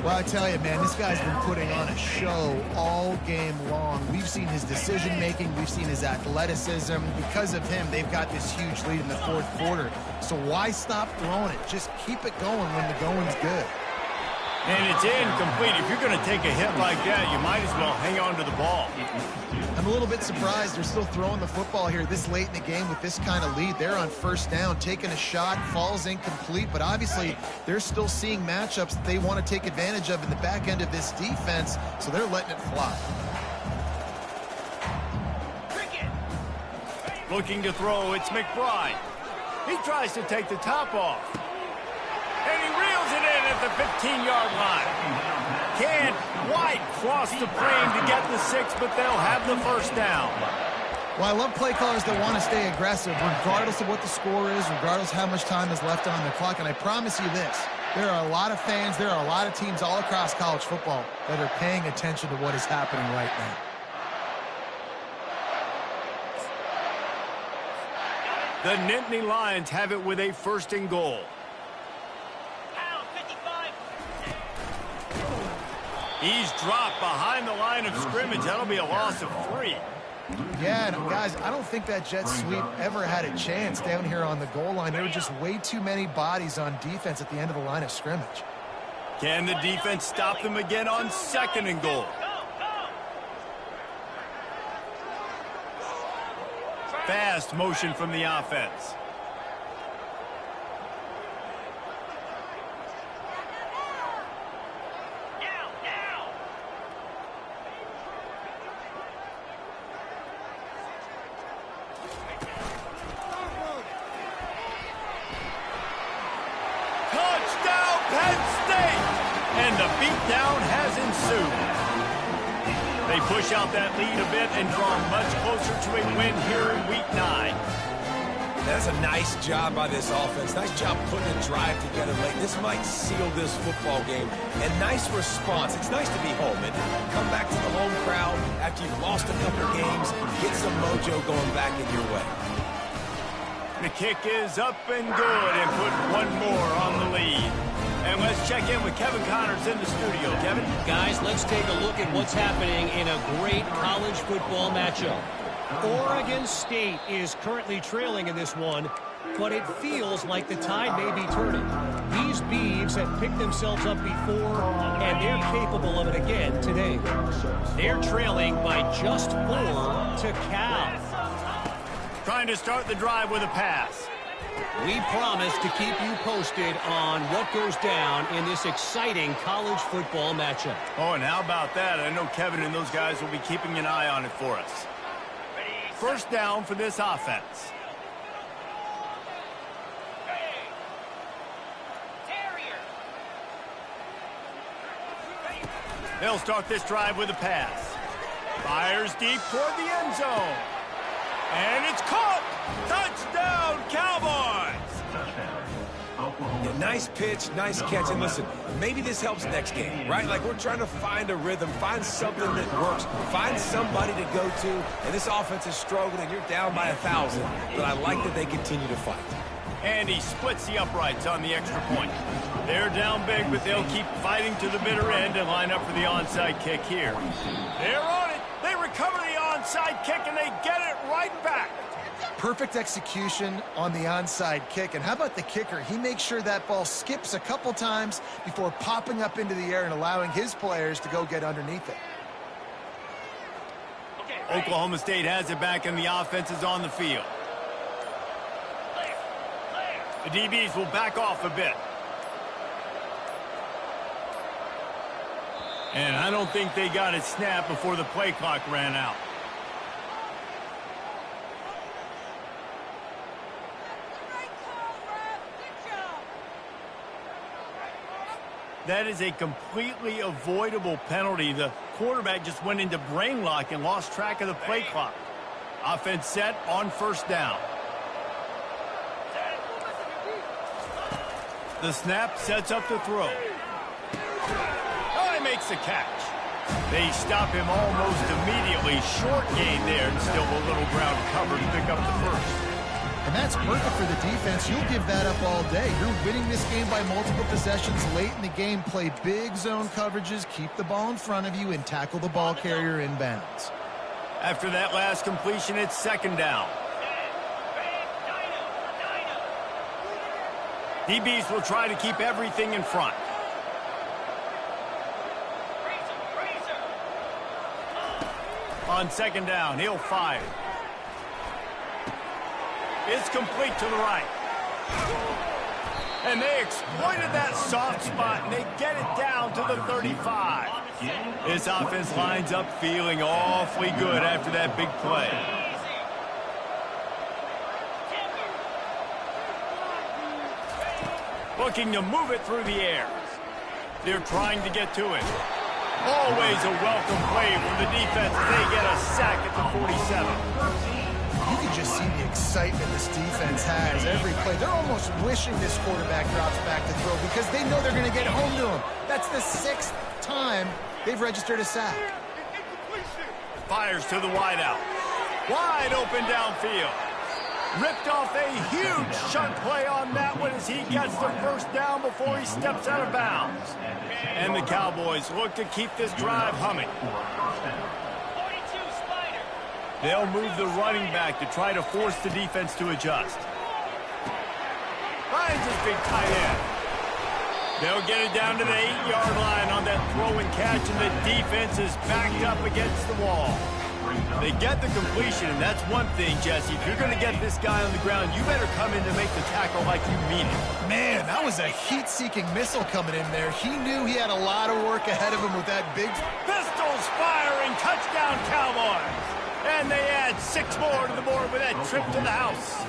Well, I tell you, man, this guy's been putting on a show all game long. We've seen his decision-making. We've seen his athleticism. Because of him, they've got this huge lead in the fourth quarter. So why stop throwing it? Just keep it going when the going's good. And it's incomplete. If you're going to take a hit like that, you might as well hang on to the ball. I'm a little bit surprised they're still throwing the football here this late in the game with this kind of lead. They're on first down, taking a shot, falls incomplete, but obviously they're still seeing matchups that they want to take advantage of in the back end of this defense, so they're letting it fly. Looking to throw, it's McBride. He tries to take the top off. And he reels it in at the 15-yard line. Can't quite cross the plane to get the 6, but they'll have the first down. Well, I love play callers that want to stay aggressive, regardless of what the score is, regardless of how much time is left on the clock. And I promise you this, there are a lot of fans, there are a lot of teams all across college football that are paying attention to what is happening right now. The Nittany Lions have it with a first and goal. He's dropped behind the line of scrimmage. That'll be a loss of 3. Yeah, and guys, I don't think that jet sweep ever had a chance down here on the goal line. There were just way too many bodies on defense at the end of the line of scrimmage. Can the defense stop them again on second and goal? Fast motion from the offense. They push out that lead a bit and draw much closer to a win here in Week 9. That's a nice job by this offense. Nice job putting a drive together late. This might seal this football game. And nice response. It's nice to be home and come back to the home crowd after you've lost a couple games. Get some mojo going back in your way. The kick is up and good and put one more on the lead. And let's check in with Kevin Connors in the studio. Kevin? Guys, let's take a look at what's happening in a great college football matchup. Oregon State is currently trailing in this one, but it feels like the tide may be turning. These Beavs have picked themselves up before, and they're capable of it again today. They're trailing by just 4 to Cal. Trying to start the drive with a pass. We promise to keep you posted on what goes down in this exciting college football matchup. Oh, and how about that? I know Kevin and those guys will be keeping an eye on it for us. First down for this offense. They'll start this drive with a pass. Fires deep toward the end zone. And it's caught! Touchdown, Cowboys! Yeah, nice pitch, nice catch. And listen, maybe this helps next game, right? Like we're trying to find a rhythm, find something that works, find somebody to go to. And this offense is struggling, and you're down by 1,000. But I like that they continue to fight. And he splits the uprights on the extra point. They're down big, but they'll keep fighting to the bitter end and line up for the onside kick here. They're on it. They recover the onside kick, and they get it right back. Perfect execution on the onside kick. And how about the kicker? He makes sure that ball skips a couple times before popping up into the air and allowing his players to go get underneath it. Oklahoma State has it back, and the offense is on the field. The DBs will back off a bit. And I don't think they got it snapped before the play clock ran out. That is a completely avoidable penalty. The quarterback just went into brain lock and lost track of the play clock. Offense set on first down. The snap sets up the throw. Oh, he makes the catch. They stop him almost immediately. Short gain there, and still a little ground cover to pick up the first. And that's perfect for the defense. You'll give that up all day. You're winning this game by multiple possessions late in the game. Play big zone coverages, keep the ball in front of you, and tackle the ball carrier inbounds. After that last completion, it's second down. DBs will try to keep everything in front. On second down, he'll fire. It's complete to the right. And they exploited that soft spot, and they get it down to the 35. This offense lines up feeling awfully good after that big play. Looking to move it through the air. They're trying to get to it. Always a welcome play from the defense as they get a sack at the 47. You can just see the excitement this defense has every play. They're almost wishing this quarterback drops back to throw because they know they're going to get home to him. That's the 6th time they've registered a sack. Fires to the wideout. Wide open downfield. Ripped off a huge chunk play on that one as he gets the first down before he steps out of bounds. And the Cowboys look to keep this drive humming. They'll move the running back to try to force the defense to adjust. Finds his big tight end. They'll get it down to the 8-yard line on that throw and catch, and the defense is backed up against the wall. They get the completion, and that's one thing, Jesse. If you're going to get this guy on the ground, you better come in to make the tackle like you mean it. Man, that was a heat-seeking missile coming in there. He knew he had a lot of work ahead of him with that big... Pistols firing, touchdown Cowboys! And they add 6 more to the board with that trip to the house.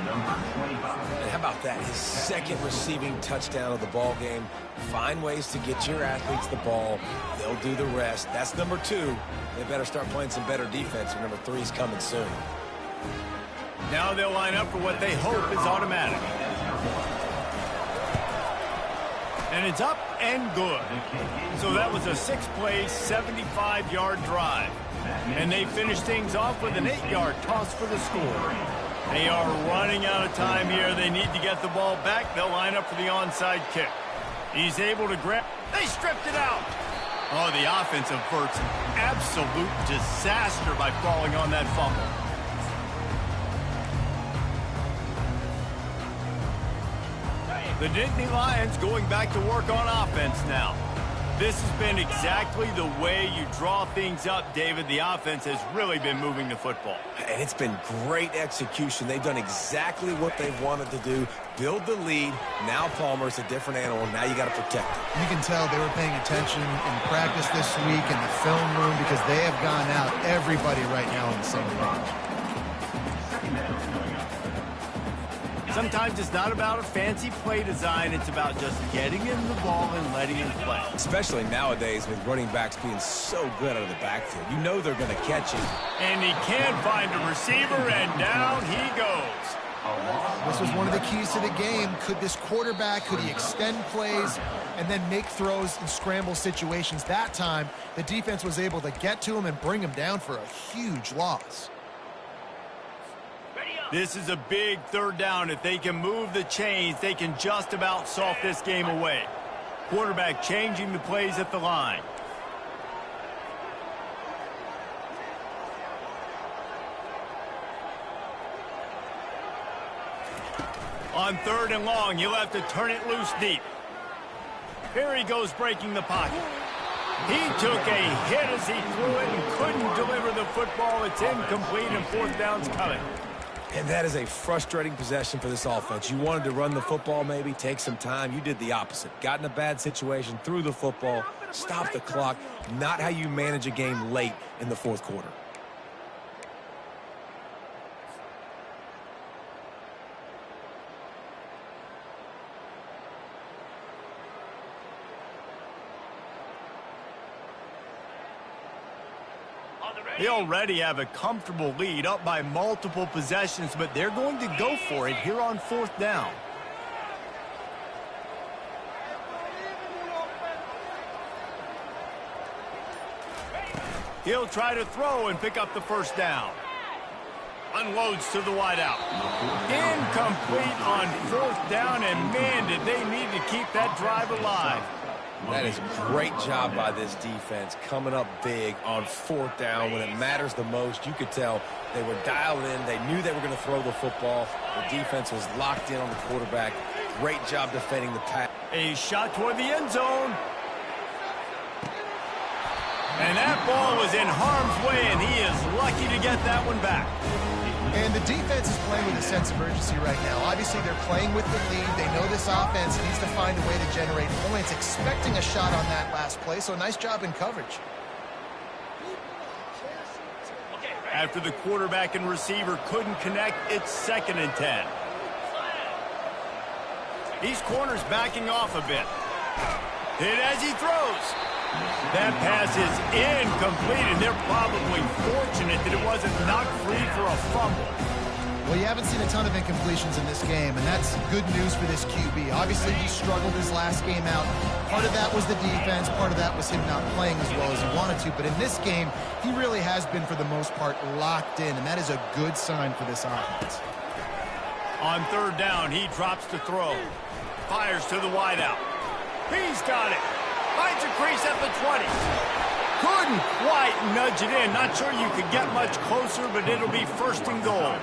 And how about that? His second receiving touchdown of the ball game. Find ways to get your athletes the ball. They'll do the rest. That's number 2. They better start playing some better defense, and number 3 is coming soon. Now they'll line up for what they hope is automatic. And it's up and good. So that was a 6-play, 75-yard drive. And they finish things off with an 8-yard toss for the score. They are running out of time here. They need to get the ball back. They'll line up for the onside kick. He's able to grab. They stripped it out. Oh, the offense averts an absolute disaster by falling on that fumble. The Nittany Lions going back to work on offense now. This has been exactly the way you draw things up, David. The offense has really been moving the football. And it's been great execution. They've done exactly what they've wanted to do. Build the lead. Now Palmer's a different animal. Now you got to protect him. You can tell they were paying attention in practice this week in the film room because they have gone out, everybody right now on the same page. Sometimes it's not about a fancy play design. It's about just getting him the ball and letting him play. Especially nowadays with running backs being so good out of the backfield. You know they're going to catch him. And he can find a receiver, and down he goes. This was one of the keys to the game. Could this quarterback, could he extend plays and then make throws in scramble situations? That time, the defense was able to get to him and bring him down for a huge loss. This is a big third down. If they can move the chains, they can just about solve this game away. Quarterback changing the plays at the line. On 3rd and long, you'll have to turn it loose deep. Here he goes breaking the pocket. He took a hit as he threw it and couldn't deliver the football. It's incomplete and 4th down's coming. And that is a frustrating possession for this offense. You wanted to run the football, maybe take some time. You did the opposite. Got in a bad situation, threw the football, stopped the clock. Not how you manage a game late in the 4th quarter. They already have a comfortable lead up by multiple possessions, but they're going to go for it here on 4th down. He'll try to throw and pick up the first down. Unloads to the wideout. Incomplete on fourth down, and man, did they need to keep that drive alive. That is a great job by this defense, coming up big on fourth down when it matters the most. You could tell they were dialed in. They knew they were going to throw the football. The defense was locked in on the quarterback. Great job defending the pass. A shot toward the end zone. And that ball was in harm's way, and he is lucky to get that one back. And the defense is playing with a sense of urgency right now. Obviously, they're playing with the lead. They know this offense needs to find a way to generate points, expecting a shot on that last play. So nice job in coverage. After the quarterback and receiver couldn't connect, it's 2nd and 10. These corners backing off a bit. Hit as he throws. That pass is incomplete, and they're probably fortunate that it wasn't knocked free for a fumble. Well, you haven't seen a ton of incompletions in this game, and that's good news for this QB. Obviously, he struggled his last game out. Part of that was the defense. Part of that was him not playing as well as he wanted to. But in this game, he really has been, for the most part, locked in, and that is a good sign for this offense. On 3rd down, he drops to throw. Fires to the wideout. He's got it. Finds a crease at the 20. Couldn't quite nudge it in. Not sure you could get much closer, but it'll be 1st and goal.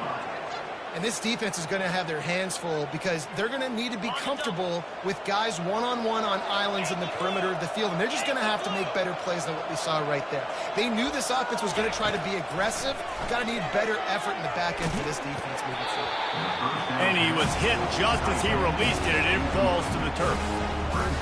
And this defense is going to have their hands full because they're going to need to be comfortable with guys one-on-one on islands in the perimeter of the field. And they're just going to have to make better plays than what we saw right there. They knew this offense was going to try to be aggressive. Got to need better effort in the back end for this defense moving forward. And he was hit just as he released it, and it falls to the turf.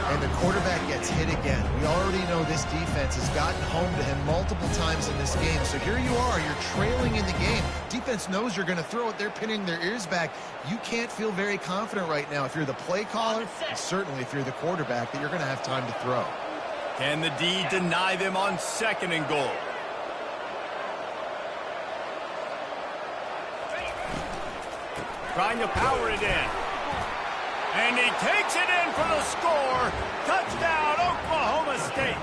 And the quarterback gets hit again. We already know this defense has gotten home to him multiple times in this game. So here you are, you're trailing in the game. Defense knows you're going to throw it. They're pinning their ears back. You can't feel very confident right now if you're the play caller, and certainly if you're the quarterback, that you're going to have time to throw. Can the D deny them on 2nd and goal? Trying to power it in. And he takes it in for the score. Touchdown, Oklahoma State.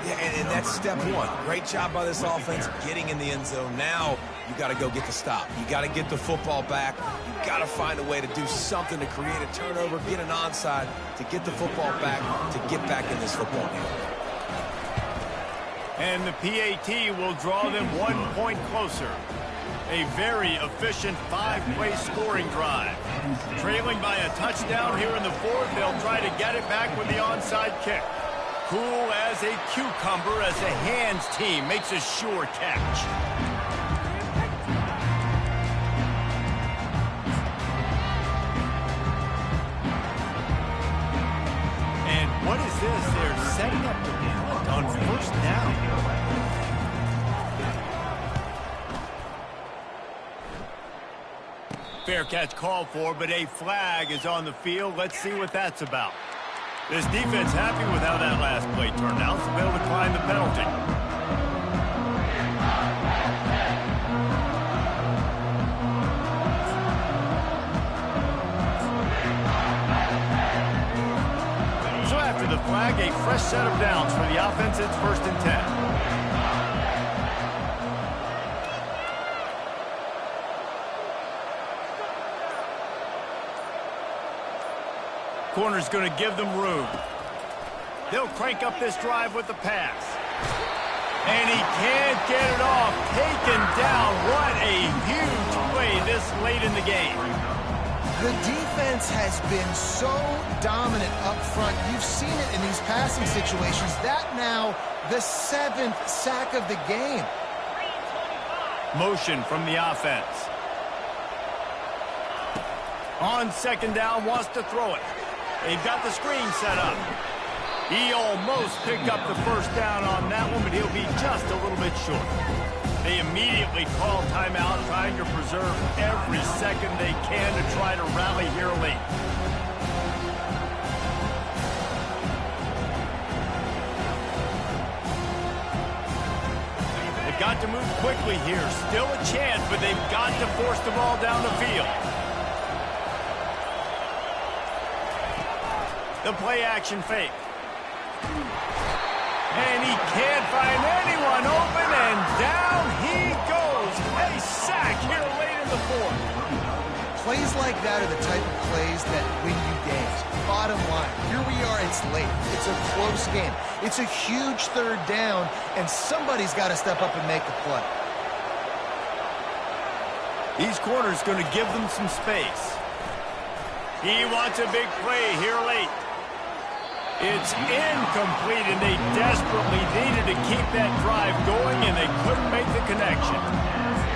Yeah, and that's step one. Great job by this offense getting in the end zone. Now you got to go get the stop. You got to get the football back. You got to find a way to do something to create a turnover, get an onside, to get the football back, to get back in this football game. And the PAT will draw them 1 point closer. A very efficient 5-play scoring drive. Trailing by a touchdown here in the 4th, they'll try to get it back with the onside kick. Cool as a cucumber as the hands team makes a sure catch. And what is this? They're setting up the punt on 1st down. Fair catch called for, but a flag is on the field. Let's see what that's about. This defense happy with how that last play turned out, so they'll decline the penalty. So after the flag, a fresh set of downs for the offense. It's 1st and 10. Corner's going to give them room. They'll crank up this drive with the pass. And he can't get it off. Taken down. What a huge play this late in the game. The defense has been so dominant up front. You've seen it in these passing situations. That now the 7th sack of the game. Motion from the offense. On 2nd down, wants to throw it. They've got the screen set up. He almost picked up the 1st down on that one, but he'll be just a little bit short. They immediately call timeout, trying to preserve every second they can to try to rally here late. They've got to move quickly here. Still a chance, but they've got to force the ball down the field. The play action fake. And he can't find it. Plays like that are the type of plays that win you games. Bottom line, here we are, it's late. It's a close game. It's a huge third down, and somebody's got to step up and make a play. These corners going to give them some space. He wants a big play here late. It's incomplete, and they desperately needed to keep that drive going, and they couldn't make the connection.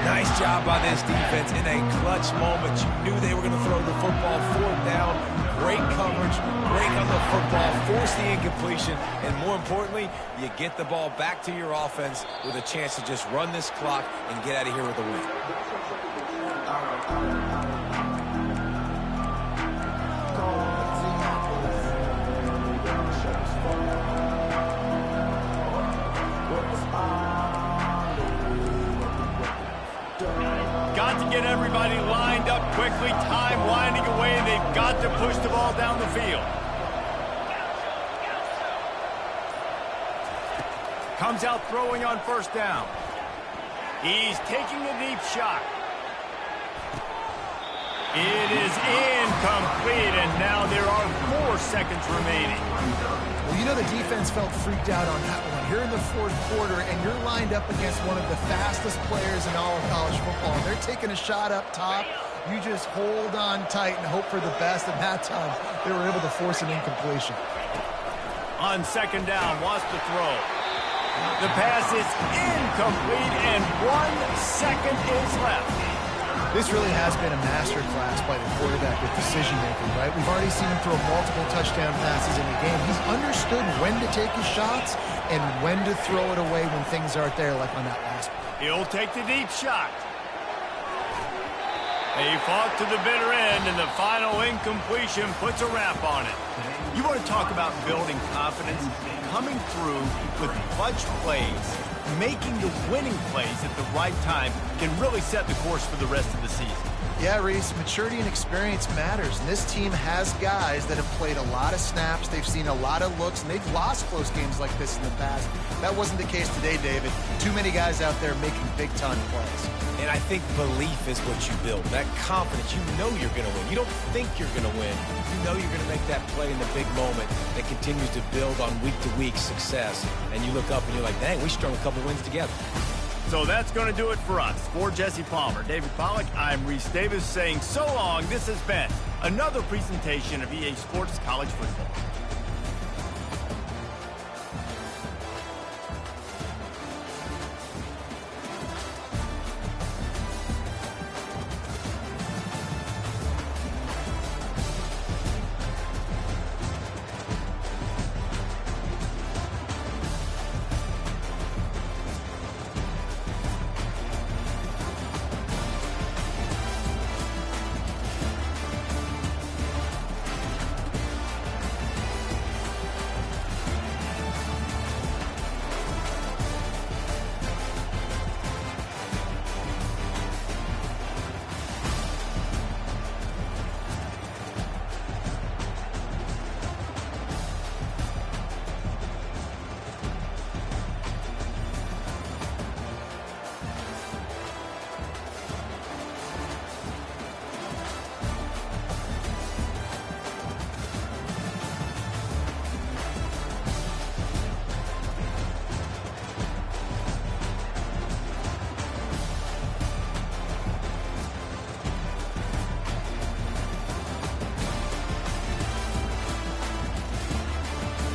Nice job by this defense in a clutch moment. You knew they were going to throw the football, fourth down. Great coverage, break on the football, force the incompletion, and more importantly, you get the ball back to your offense with a chance to just run this clock and get out of here with a win. Got to get everybody lined up quickly, time winding away, and they've got to push the ball down the field. Comes out throwing on first down. He's taking a deep shot. It is incomplete, and now there are 4 seconds remaining. Well, you know the defense felt freaked out on that one. You're in the fourth quarter, and you're lined up against one of the fastest players in all of college football. They're taking a shot up top. You just hold on tight and hope for the best, and that time they were able to force an incompletion. On second down, wants to throw. The pass is incomplete, and 1 second is left. This really has been a masterclass by the quarterback with decision-making, right? We've already seen him throw multiple touchdown passes in the game. He's understood when to take his shots and when to throw it away when things aren't there, like on that last one. He'll take the deep shot. He fought to the bitter end, and the final incompletion puts a wrap on it. You want to talk about building confidence? Coming through with clutch plays, making the winning plays at the right time can really set the course for the rest of the season. Yeah, Reese, maturity and experience matters, and this team has guys that have played a lot of snaps, they've seen a lot of looks, and they've lost close games like this in the past. That wasn't the case today, David. Too many guys out there making big-time plays. And I think belief is what you build. That confidence, you know you're going to win. You don't think you're going to win. You know you're going to make that play in the big moment that continues to build on week-to-week success. And you look up and you're like, dang, we strung a couple wins together. So that's going to do it for us. For Jesse Palmer, David Pollack, I'm Reese Davis saying so long. This has been another presentation of EA Sports College Football.